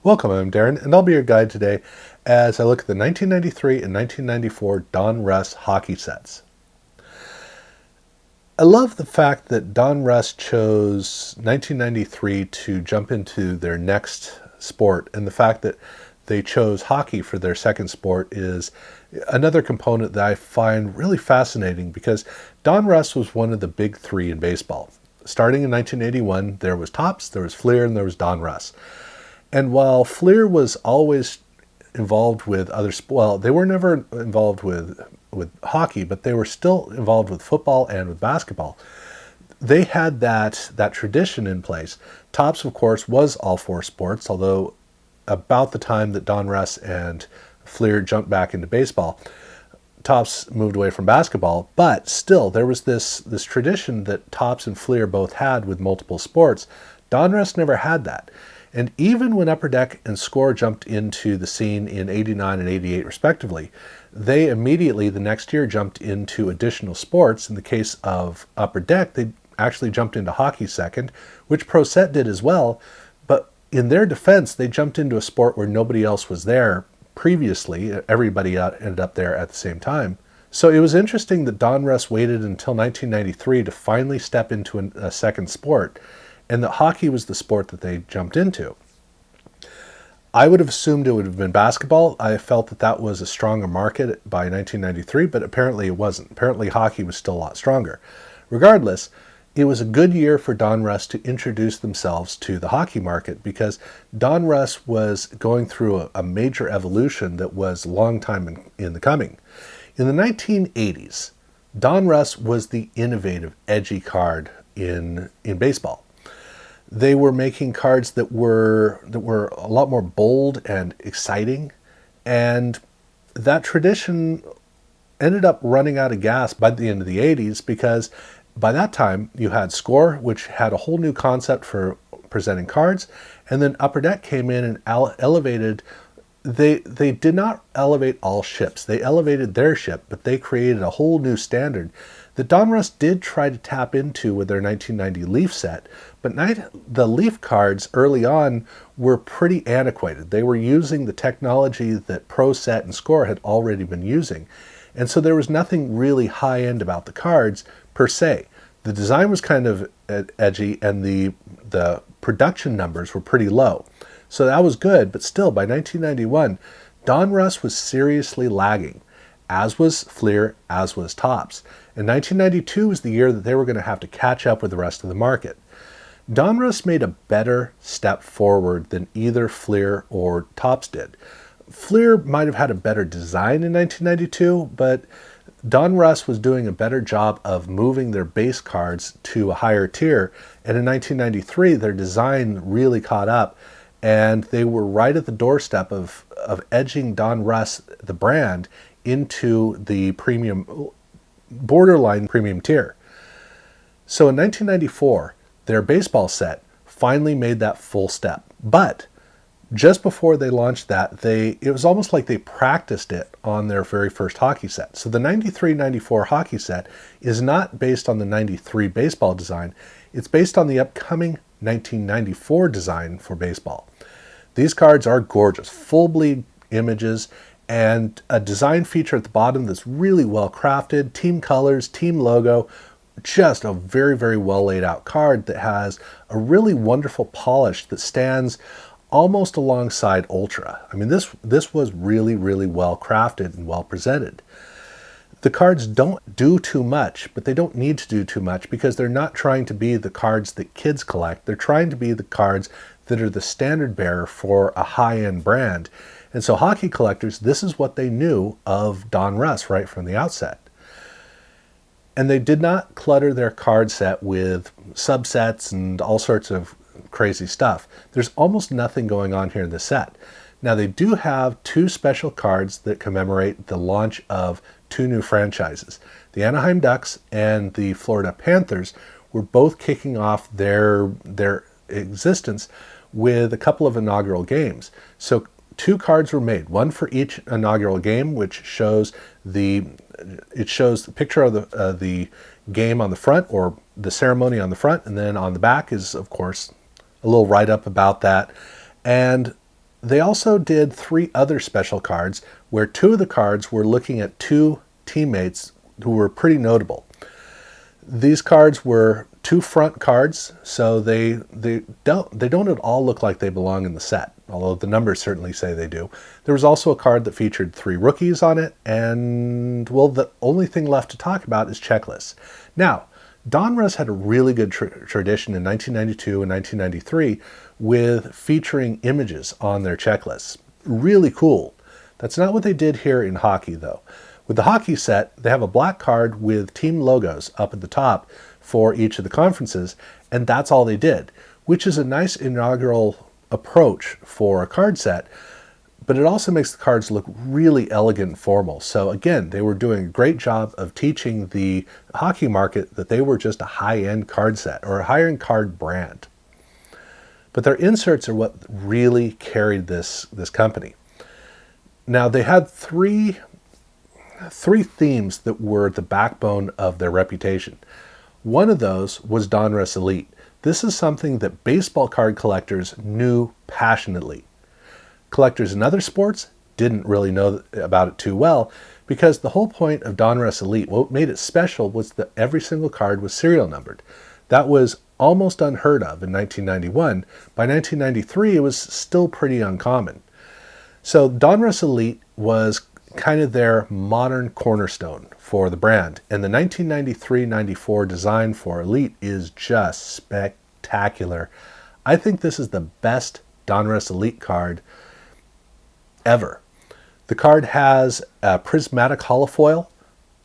Welcome, I'm Darren, and I'll be your guide today as I look at the 1993 and 1994 Donruss hockey sets. I love the fact that Donruss chose 1993 to jump into their next sport, and the fact that they chose hockey for their second sport is another component that I find really fascinating because Donruss was one of the big three in baseball. Starting in 1981, there was Topps, there was Fleer, and there was Donruss. And while Fleer was always involved with other well, they were never involved with hockey, but they were still involved with football and with basketball. They had that tradition in place. Topps, of course, was all four sports, although about the time that Donruss and Fleer jumped back into baseball, Topps moved away from basketball, but still there was this tradition that Topps and Fleer both had with multiple sports. Donruss never had that. And even when Upper Deck and Score jumped into the scene in 89 and 88 respectively, they immediately the next year jumped into additional sports. In the case of Upper Deck, they actually jumped into hockey second, which Pro Set did as well. But in their defense, they jumped into a sport where nobody else was there previously. Everybody ended up there at the same time. So it was interesting that Donruss waited until 1993 to finally step into a second sport, and that hockey was the sport that they jumped into. I would have assumed it would have been basketball. I felt that that was a stronger market by 1993, but apparently it wasn't. Apparently hockey was still a lot stronger. Regardless, it was a good year for Donruss to introduce themselves to the hockey market because Donruss was going through a major evolution that was a long time in the coming. In the 1980s, Donruss was the innovative, edgy card in baseball. They were making cards that were a lot more bold and exciting, and that tradition ended up running out of gas by the end of the 80s because by that time you had Score, which had a whole new concept for presenting cards, and then Upper Deck came in and elevated. They did not elevate all ships. They elevated their ship, but they created a whole new standard that Donruss did try to tap into with their 1990 Leaf set, but the Leaf cards early on were pretty antiquated. They were using the technology that Pro Set and Score had already been using, and so there was nothing really high-end about the cards per se. The design was kind of edgy, and the production numbers were pretty low. So that was good, but still, by 1991, Donruss was seriously lagging, as was Fleer, as was Topps. And 1992 was the year that they were going to have to catch up with the rest of the market. Donruss made a better step forward than either Fleer or Topps did. Fleer might have had a better design in 1992, but Donruss was doing a better job of moving their base cards to a higher tier, and in 1993 their design really caught up, and they were right at the doorstep of edging Donruss, the brand, into the premium, borderline premium tier. So in 1994, their baseball set finally made that full step. But just before they launched that, it was almost like they practiced it on their very first hockey set. So the 93-94 hockey set is not based on the 93 baseball design. It's based on the upcoming 1994 design for baseball. These cards are gorgeous, full bleed images, and a design feature at the bottom that's really well crafted, team colors, team logo, just a very, very well laid out card that has a really wonderful polish that stands almost alongside Ultra. I mean, this was really, really well crafted and well presented. The cards don't do too much, but they don't need to do too much because they're not trying to be the cards that kids collect. They're trying to be the cards that are the standard bearer for a high-end brand. And so hockey collectors, this is what they knew of Donruss right from the outset. And they did not clutter their card set with subsets and all sorts of crazy stuff. There's almost nothing going on here in the set. Now they do have two special cards that commemorate the launch of two new franchises. The Anaheim Ducks and the Florida Panthers were both kicking off their existence with a couple of inaugural games. So two cards were made, one for each inaugural game, which shows the picture of the game on the front, or the ceremony on the front, and then on the back is, of course, a little write-up about that. And They also did 3 other special cards where 2 of the cards were looking at 2 teammates who were pretty notable. These cards were 2 front cards, so they don't at all look like they belong in the set, although the numbers certainly say they do. There was also a card that featured 3 rookies on it, and, well, the only thing left to talk about is checklists. Now, Donruss had a really good tradition in 1992 and 1993 with featuring images on their checklists. Really cool. That's not what they did here in hockey, though. With the hockey set, they have a black card with team logos up at the top for each of the conferences, and that's all they did, which is a nice inaugural approach for a card set, but it also makes the cards look really elegant and formal. So again, they were doing a great job of teaching the hockey market that they were just a high-end card set or a high-end card brand. But their inserts are what really carried this company. Now, they had three themes that were the backbone of their reputation. One of those was Donruss Elite. This is something that baseball card collectors knew passionately. Collectors in other sports didn't really know about it too well, because the whole point of Donruss Elite, what made it special, was that every single card was serial numbered. That was almost unheard of in 1991. By 1993, it was still pretty uncommon. So Donruss Elite was kind of their modern cornerstone for the brand. And the 1993-94 design for Elite is just spectacular. I think this is the best Donruss Elite card ever. The card has a prismatic holofoil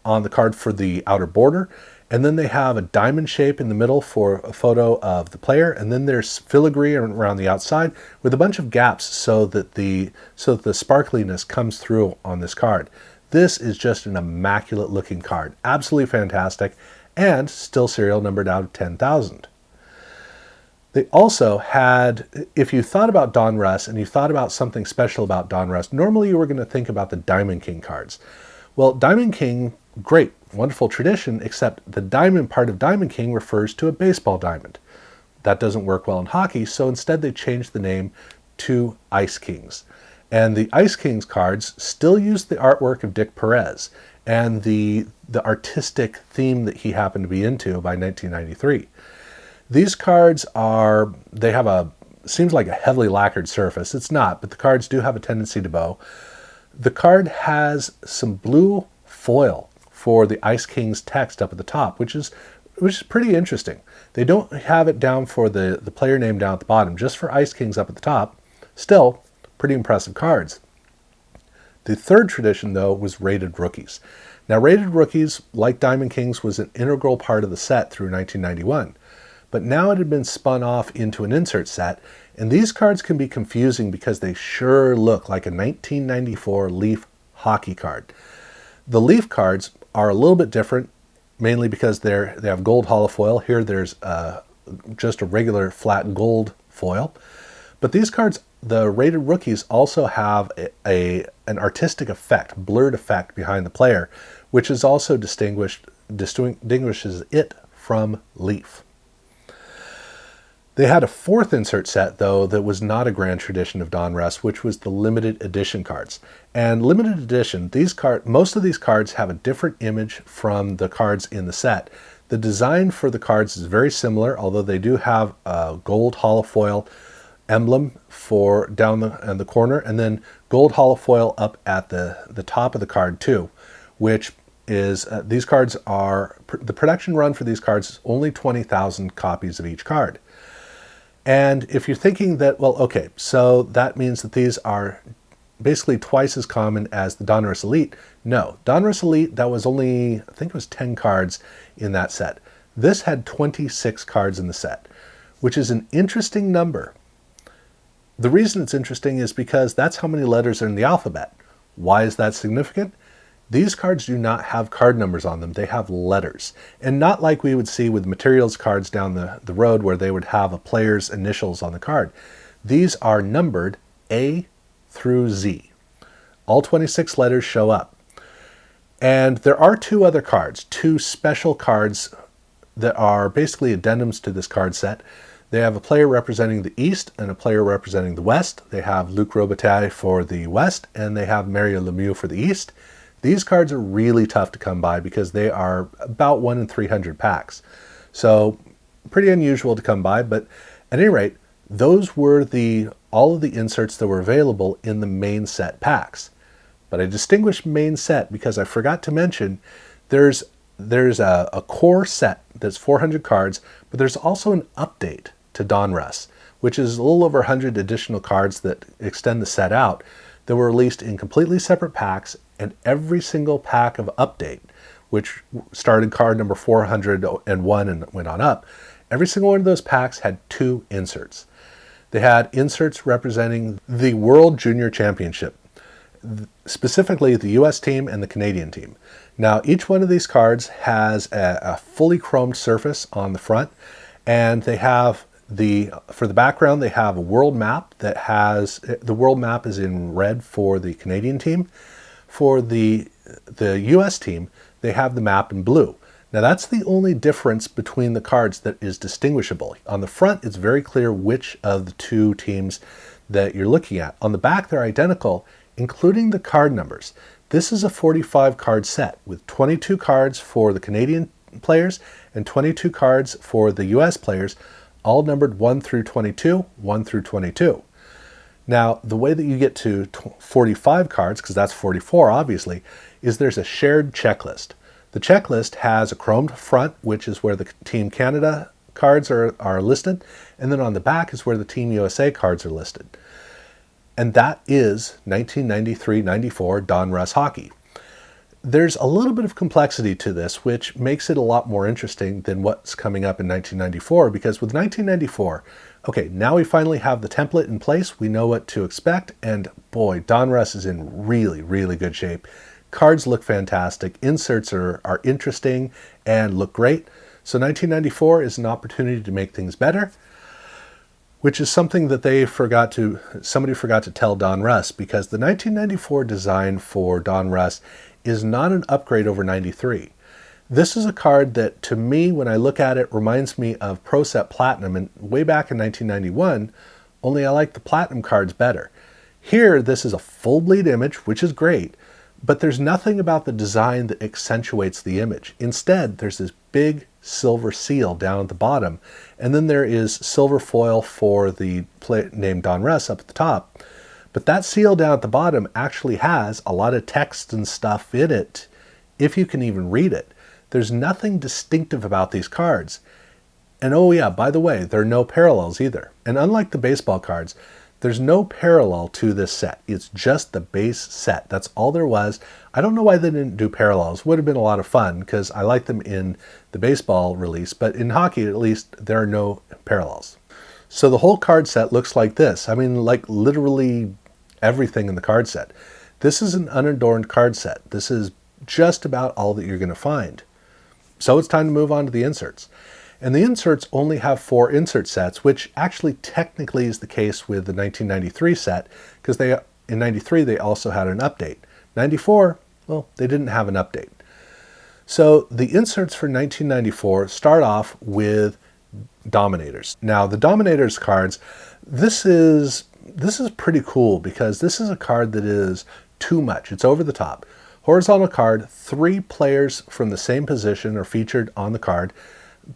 on the card for the outer border, and then they have a diamond shape in the middle for a photo of the player, and then there's filigree around the outside with a bunch of gaps so that the sparkliness comes through on this card. This is just an immaculate looking card, absolutely fantastic, and still serial numbered out of 10,000. They also had, if you thought about Donruss and you thought about something special about Donruss, normally you were going to think about the Diamond King cards. Well, Diamond King, great, wonderful tradition, except the diamond part of Diamond King refers to a baseball diamond. That doesn't work well in hockey, so instead they changed the name to Ice Kings. And the Ice Kings cards still use the artwork of Dick Perez and the artistic theme that he happened to be into by 1993. These cards seems like a heavily lacquered surface. It's not, but the cards do have a tendency to bow. The card has some blue foil for the Ice Kings text up at the top, which is pretty interesting. They don't have it down for the player name down at the bottom, just for Ice Kings up at the top. Still, pretty impressive cards. The third tradition, though, was rated rookies. Now, rated rookies, like Diamond Kings, was an integral part of the set through 1991. But now it had been spun off into an insert set, and these cards can be confusing because they sure look like a 1994 Leaf hockey card. The Leaf cards are a little bit different, mainly because they have gold holofoil. Here there's just a regular flat gold foil. But these cards, the rated rookies, also have an artistic effect, blurred effect behind the player, which is also distinguishes it from Leaf. They had a fourth insert set, though, that was not a grand tradition of Donruss, which was the limited edition cards. And limited edition, most of these cards have a different image from the cards in the set. The design for the cards is very similar, although they do have a gold holofoil emblem for down in the corner, and then gold holofoil up at the top of the card too, which is these cards are, the production run for these cards is only 20,000 copies of each card. And if you're thinking that, well, okay, so that means that these are basically twice as common as the Donruss Elite. No, Donruss Elite, that was only, I think it was 10 cards in that set. This had 26 cards in the set, which is an interesting number. The reason it's interesting is because that's how many letters are in the alphabet. Why is that significant? These cards do not have card numbers on them. They have letters. And not like we would see with materials cards down the road where they would have a player's initials on the card. These are numbered A through Z. All 26 letters show up. And there are 2 other cards, 2 special cards that are basically addendums to this card set. They have a player representing the East and a player representing the West. They have Luc Robitaille for the West, and they have Mario Lemieux for the East. These cards are really tough to come by because they are about 1 in 300 packs. So pretty unusual to come by, but at any rate, those were all of the inserts that were available in the main set packs. But I distinguished main set because I forgot to mention there's a core set that's 400 cards, but there's also an update to Donruss, which is a little over 100 additional cards that extend the set out that were released in completely separate packs, and every single pack of update, which started card number 401 and went on up, every single one of those packs had 2 inserts. They had inserts representing the World Junior Championship, specifically the US team and the Canadian team. Now, each one of these cards has a fully chromed surface on the front, and they have for the background, they have a world map that has, the world map is in red for the Canadian team. For the US team, they have the map in blue. Now that's the only difference between the cards that is distinguishable. On the front, it's very clear which of the 2 teams that you're looking at. On the back, they're identical, including the card numbers. This is a 45 card set with 22 cards for the Canadian players and 22 cards for the US players, all numbered 1 through 22, 1 through 22. Now, the way that you get to 45 cards, because that's 44 obviously, is there's a shared checklist. The checklist has a chromed front, which is where the Team Canada cards are listed, and then on the back is where the Team USA cards are listed. And that is 1993-94 Donruss hockey. There's a little bit of complexity to this, which makes it a lot more interesting than what's coming up in 1994, because with 1994, okay, now we finally have the template in place, we know what to expect, and boy, Donruss is in really, really good shape. Cards look fantastic, inserts are interesting and look great. So 1994 is an opportunity to make things better, which is something that somebody forgot to tell Donruss, because the 1994 design for Donruss is not an upgrade over 93. This is a card that, to me, when I look at it, reminds me of Pro Set Platinum, and way back in 1991, only I like the Platinum cards better. Here, this is a full bleed image, which is great, but there's nothing about the design that accentuates the image. Instead, there's this big silver seal down at the bottom, and then there is silver foil for the name Donruss up at the top. But that seal down at the bottom actually has a lot of text and stuff in it, if you can even read it. There's nothing distinctive about these cards. And oh yeah, by the way, there are no parallels either. And unlike the baseball cards, there's no parallel to this set. It's just the base set. That's all there was. I don't know why they didn't do parallels. Would have been a lot of fun because I like them in the baseball release, but in hockey at least there are no parallels. So the whole card set looks like this. I mean, like literally everything in the card set. This is an unadorned card set. This is just about all that you're going to find. So it's time to move on to the inserts. And the inserts only have 4 insert sets, which actually technically is the case with the 1993 set, because in 93 they also had an update. 94, well, they didn't have an update. So the inserts for 1994 start off with Dominators. Now the Dominators cards, this is pretty cool because this is a card that is too much. It's over the top. Horizontal card, 3 players from the same position are featured on the card.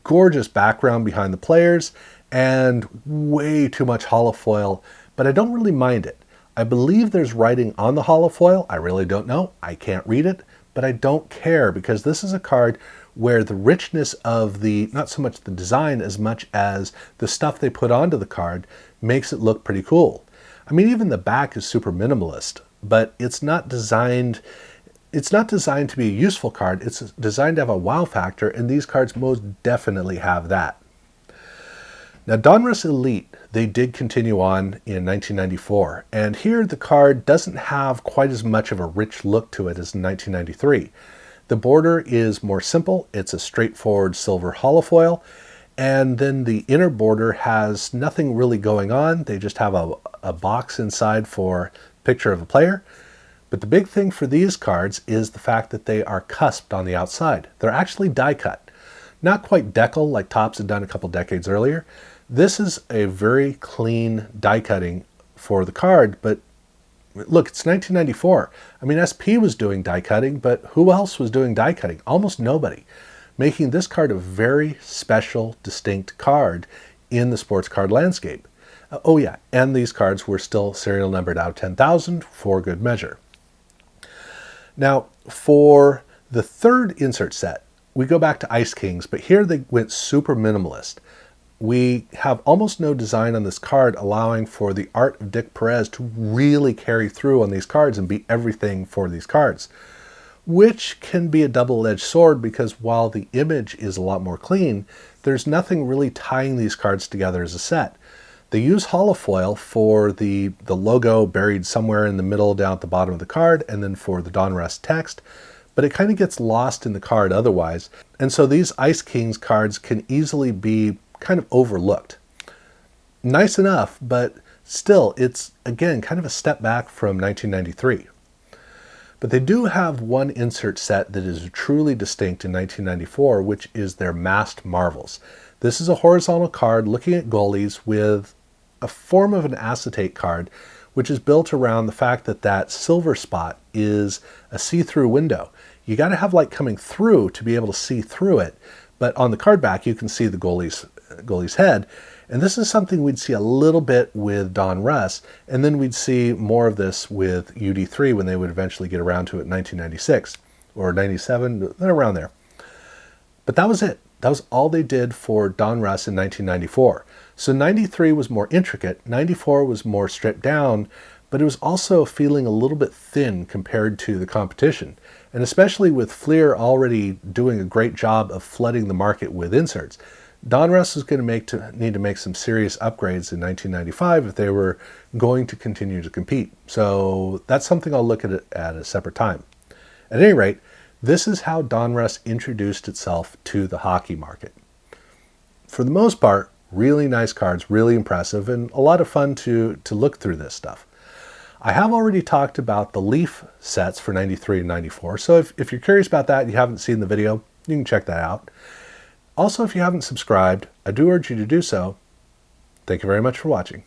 Gorgeous background behind the players and way too much holofoil, but I don't really mind it. I believe there's writing on the holofoil. I really don't know. I can't read it, but I don't care because this is a card where the richness of not so much the design as much as the stuff they put onto the card makes it look pretty cool. I mean, even the back is super minimalist, but it's not designed to be a useful card. It's designed to have a wow factor, and these cards most definitely have that. Now, Donruss Elite, they did continue on in 1994, and here the card doesn't have quite as much of a rich look to it as in 1993. The border is more simple. It's a straightforward silver holofoil, and then the inner border has nothing really going on. They just have a box inside for a picture of a player. But the big thing for these cards is the fact that they are cusped on the outside. They're actually die cut. Not quite decal like Topps had done a couple decades earlier. This is a very clean die cutting for the card, but look, it's 1994. I mean, SP was doing die cutting, but who else was doing die cutting? Almost nobody, making this card a very special, distinct card in the sports card landscape. Oh yeah, and these cards were still serial numbered out of 10,000 for good measure. Now, for the third insert set, we go back to Ice Kings, but here they went super minimalist. We have almost no design on this card, allowing for the art of Dick Perez to really carry through on these cards and be everything for these cards, which can be a double-edged sword because while the image is a lot more clean, there's nothing really tying these cards together as a set. They use holofoil for the logo buried somewhere in the middle down at the bottom of the card, and then for the Donruss text, but it kind of gets lost in the card otherwise. And so these Ice Kings cards can easily be kind of overlooked. Nice enough, but still, it's again kind of a step back from 1993. But they do have one insert set that is truly distinct in 1994, which is their Masked Marvels. This is a horizontal card looking at goalies with a form of an acetate card, which is built around the fact that that silver spot is a see-through window. You got to have light coming through to be able to see through it, but on the card back you can see the goalie's head. And this is something we'd see a little bit with Donruss, and then we'd see more of this with UD3 when they would eventually get around to it in 1996 or 97, around there. But that was it. That was all they did for Donruss in 1994. So 93 was more intricate, 94 was more stripped down, but it was also feeling a little bit thin compared to the competition. And especially with Fleer already doing a great job of flooding the market with inserts, Donruss was going to need to make some serious upgrades in 1995 if they were going to continue to compete. So that's something I'll look at a separate time. At any rate, this is how Donruss introduced itself to the hockey market. For the most part, really nice cards, really impressive, and a lot of fun to look through this stuff. I have already talked about the Leaf sets for 93 and 94, so if you're curious about that and you haven't seen the video, you can check that out. Also, if you haven't subscribed, I do urge you to do so. Thank you very much for watching.